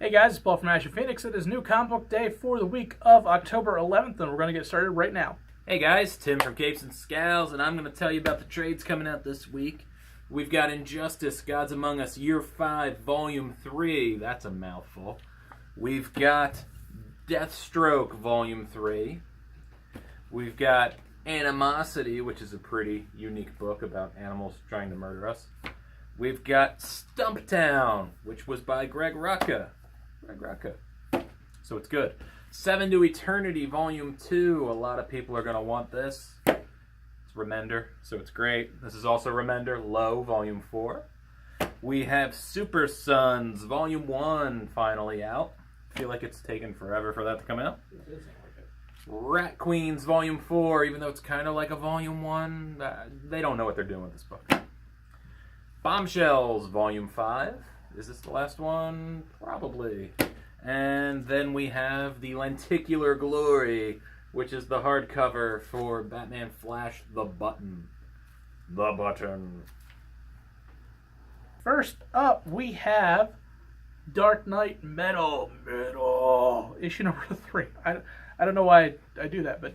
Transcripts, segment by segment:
Hey guys, it's Paul from Ashen. It is New Comic Book Day for the week of October 11th, and we're going to get started right now. Hey guys, Tim from Capes and Scowls, and I'm going to tell you about the trades coming out this week. We've got Injustice, Gods Among Us, Year 5, Volume 3. That's a mouthful. We've got Deathstroke, Volume 3. We've got Animosity, which is a pretty unique book about animals trying to murder us. We've got Stumptown, which was by Greg Rucka. So it's good. 7 to Eternity, Volume 2. A lot of people are going to want this. It's Remender, so it's great. This is also Remender, Low, Volume 4. We have Super Sons, Volume 1, finally out. I feel like it's taken forever for that to come out. It does sound like it. Rat Queens, Volume 4, even though it's kind of like a Volume 1. They don't know what they're doing with this book. Bombshells, Volume 5. Is this the last one? Probably. And then we have The Lenticular Glory, which is the hardcover for Batman Flash The Button. The Button. First up, we have Dark Knight Metal, issue number 3. I don't know why I do that, but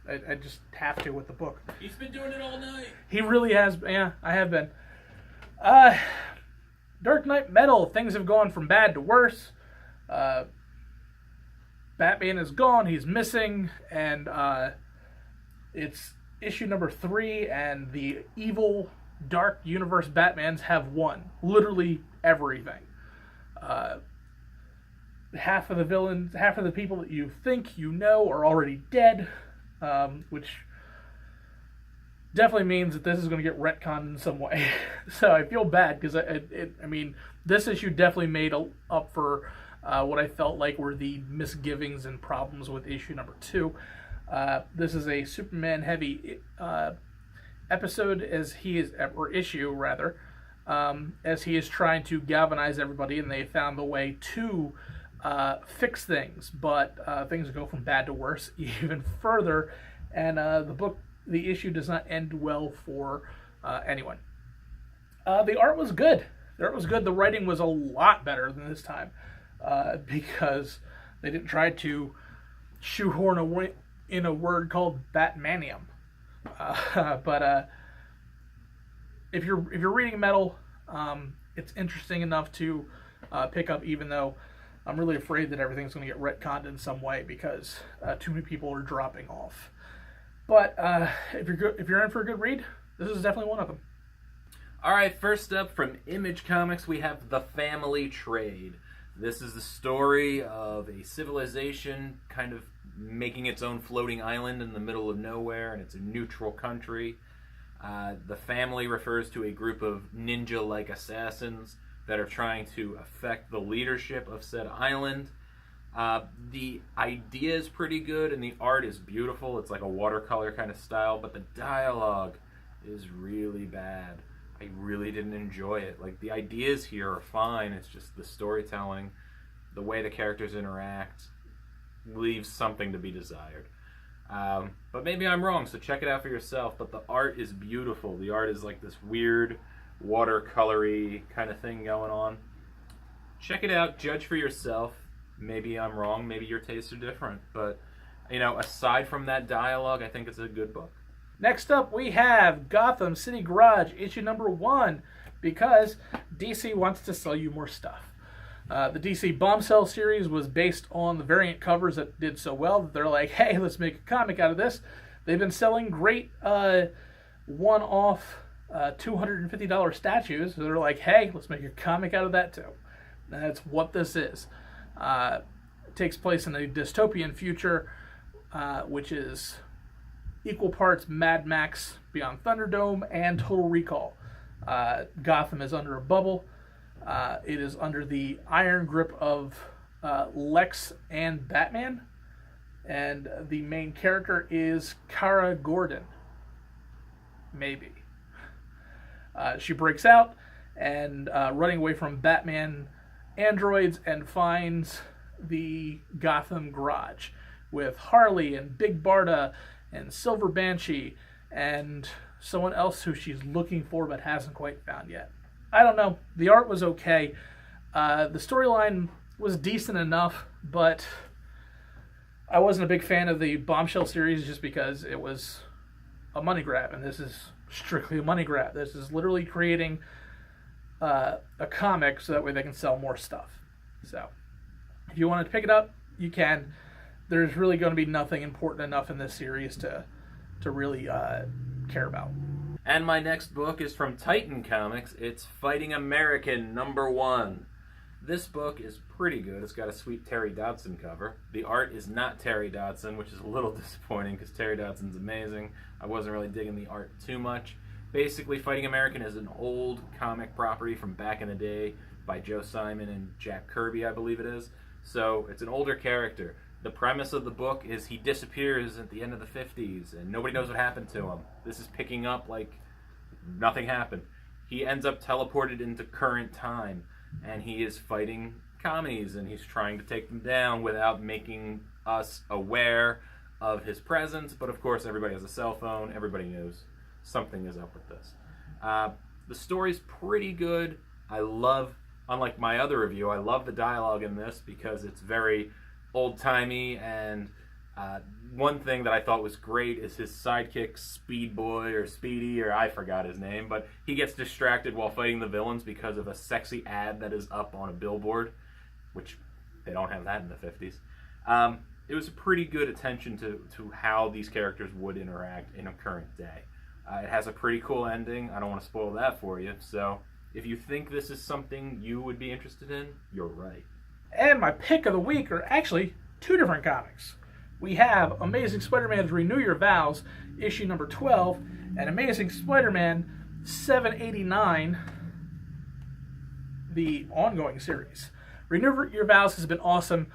I just have to with the book. He's been doing it all night. He really has. Yeah, I have been. Dark Knight Metal, things have gone from bad to worse. Batman is gone, he's missing, and it's issue number 3, and the evil dark universe Batmans have won. Literally everything. Half of the villains, half of the people that you think you know are already dead, which definitely means that this is going to get retconned in some way. So I feel bad because I mean, this issue definitely made up for what I felt like were the misgivings and problems with issue number 2. This is a Superman heavy episode or issue rather, as he is trying to galvanize everybody, and they found the way to fix things, but things go from bad to worse even further, and the issue does not end well for anyone. The art was good. The writing was a lot better than this time, because they didn't try to shoehorn in a word called Batmanium. But if you're reading Metal, it's interesting enough to pick up, even though I'm really afraid that everything's going to get retconned in some way because too many people are dropping off. But if you're in for a good read, this is definitely one of them. All right, first up from Image Comics, we have The Family Trade. This is the story of a civilization kind of making its own floating island in the middle of nowhere, and it's a neutral country. The family refers to a group of ninja-like assassins that are trying to affect the leadership of said island. The idea is pretty good, and the art is beautiful. It's like a watercolor kind of style, but the dialogue is really bad. I really didn't enjoy it. Like, the ideas here are fine. It's just the storytelling, the way the characters interact, leaves something to be desired. But maybe I'm wrong, so check it out for yourself. But the art is beautiful. The art is like this weird watercolory kind of thing going on. Check it out. Judge for yourself. Maybe I'm wrong. Maybe your tastes are different. But, aside from that dialogue, I think it's a good book. Next up, we have Gotham City Garage, issue number 1, because DC wants to sell you more stuff. The DC Bombshell series was based on the variant covers that did so well that they're like, hey, let's make a comic out of this. They've been selling great one-off $250 statues. So they're like, hey, let's make a comic out of that too. And that's what this is. It takes place in a dystopian future, which is equal parts Mad Max Beyond Thunderdome and Total Recall. Gotham is under a bubble. It is under the iron grip of Lex and Batman. And the main character is Kara Gordon. Maybe. She breaks out and running away from Batman androids and finds the Gotham garage with Harley and Big Barda and Silver Banshee and someone else who she's looking for but hasn't quite found yet. I don't know. The art was okay. The storyline was decent enough, but I wasn't a big fan of the Bombshell series just because it was a money grab, and this is strictly a money grab. This is literally creating a comic so that way they can sell more stuff. So if you want to pick it up, you can. There's really going to be nothing important enough in this series to really care about. And my next book is from Titan Comics. It's Fighting American #1. This book is pretty good. It's got a sweet Terry Dodson cover. The art is not Terry Dodson, which is a little disappointing because Terry Dodson's amazing. I wasn't really digging the art too much. Basically, Fighting American is an old comic property from back in the day by Joe Simon and Jack Kirby, I believe it is. So it's an older character. The premise of the book is he disappears at the end of the 50s and nobody knows what happened to him. This is picking up like nothing happened. He ends up teleported into current time, and he is fighting commies, and he's trying to take them down without making us aware of his presence. But of course, everybody has a cell phone. Everybody knows something is up with this. The story's pretty good. I love, unlike my other review, I love the dialogue in this because it's very old-timey, and one thing that I thought was great is his sidekick, Speed Boy, or Speedy, or I forgot his name, but he gets distracted while fighting the villains because of a sexy ad that is up on a billboard, which they don't have that in the 50s. It was a pretty good attention to how these characters would interact in a current day. It has a pretty cool ending. I don't want to spoil that for you, so if you think this is something you would be interested in, you're right. And my pick of the week are actually two different comics. We have Amazing Spider-Man's Renew Your Vows, issue number 12, and Amazing Spider-Man 789, the ongoing series. Renew Your Vows has been awesome.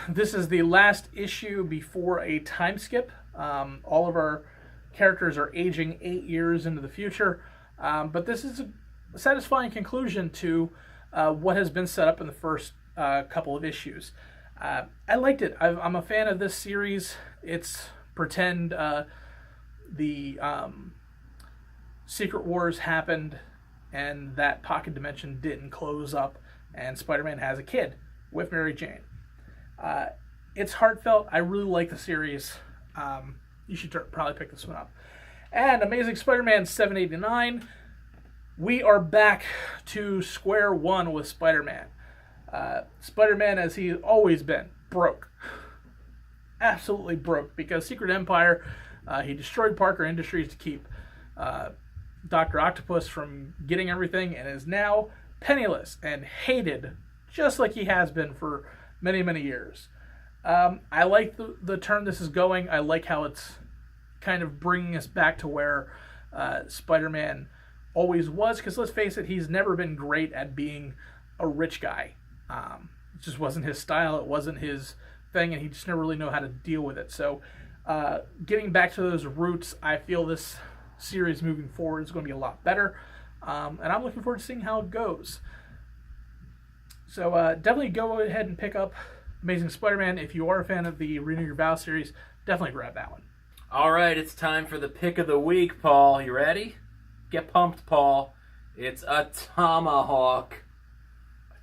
This is the last issue before a time skip. All of our characters are aging 8 years into the future, but this is a satisfying conclusion to what has been set up in the first couple of issues. I liked it. I'm a fan of this series. It's pretend the Secret Wars happened and that pocket dimension didn't close up, and Spider-Man has a kid with Mary Jane. It's heartfelt. I really like the series. You should probably pick this one up. And Amazing Spider-Man 789. We are back to square one with Spider-Man. Spider-Man, as he's always been, broke. Absolutely broke, because Secret Empire, he destroyed Parker Industries to keep Dr. Octopus from getting everything, and is now penniless and hated, just like he has been for many, many years. I like the turn this is going. I like how it's kind of bringing us back to where Spider-Man always was, because let's face it, he's never been great at being a rich guy. It just wasn't his style, it wasn't his thing, and he just never really knew how to deal with it. So getting back to those roots, I feel this series moving forward is going to be a lot better, and I'm looking forward to seeing how it goes. So definitely go ahead and pick up Amazing Spider-Man. If you are a fan of the Renew Your Vows series, definitely grab that one. All right, it's time for the pick of the week, Paul. You ready? Get pumped, Paul. It's Atomahawk.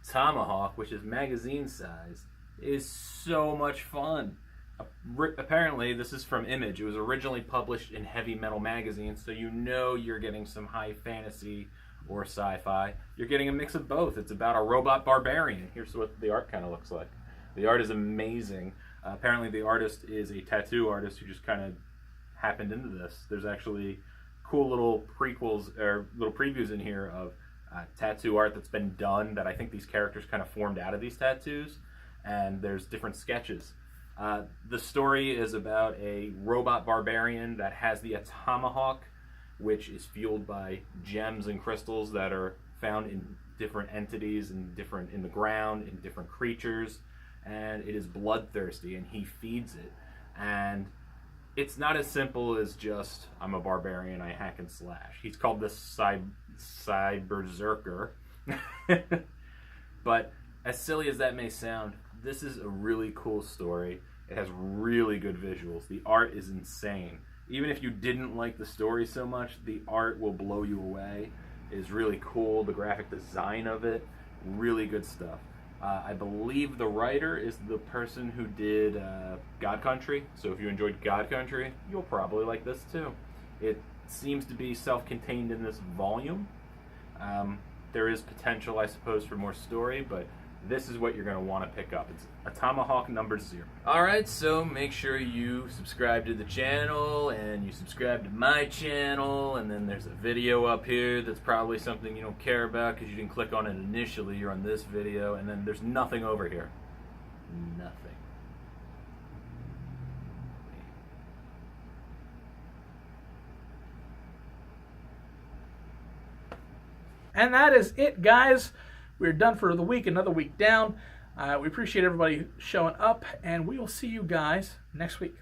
Atomahawk, which is magazine size, is so much fun. Apparently, this is from Image. It was originally published in Heavy Metal magazine, so you know you're getting some high fantasy or sci-fi. You're getting a mix of both. It's about a robot barbarian. Here's what the art kind of looks like. The art is amazing. Apparently, the artist is a tattoo artist who just kind of happened into this. There's actually cool little prequels or little previews in here of tattoo art that's been done that I think these characters kind of formed out of these tattoos, and there's different sketches. The story is about a robot barbarian that has the Atomahawk, which is fueled by gems and crystals that are found in different entities and different in the ground, in different creatures, and it is bloodthirsty, and he feeds it. And it's not as simple as just, I'm a barbarian, I hack and slash. He's called the Cyberberserker. But as silly as that may sound, this is a really cool story. It has really good visuals. The art is insane. Even if you didn't like the story so much, the art will blow you away. It is really cool. The graphic design of it, really good stuff. I believe the writer is the person who did God Country, so if you enjoyed God Country, you'll probably like this too. It seems to be self-contained in this volume. There is potential, I suppose, for more story, but this is what you're going to want to pick up. It's Atomahawk #0. Alright, so make sure you subscribe to the channel, and you subscribe to my channel, and then there's a video up here that's probably something you don't care about because you didn't click on it initially. You're on this video, and then there's nothing over here. Nothing. And that is it, guys. We're done for the week, another week down. We appreciate everybody showing up, and we will see you guys next week.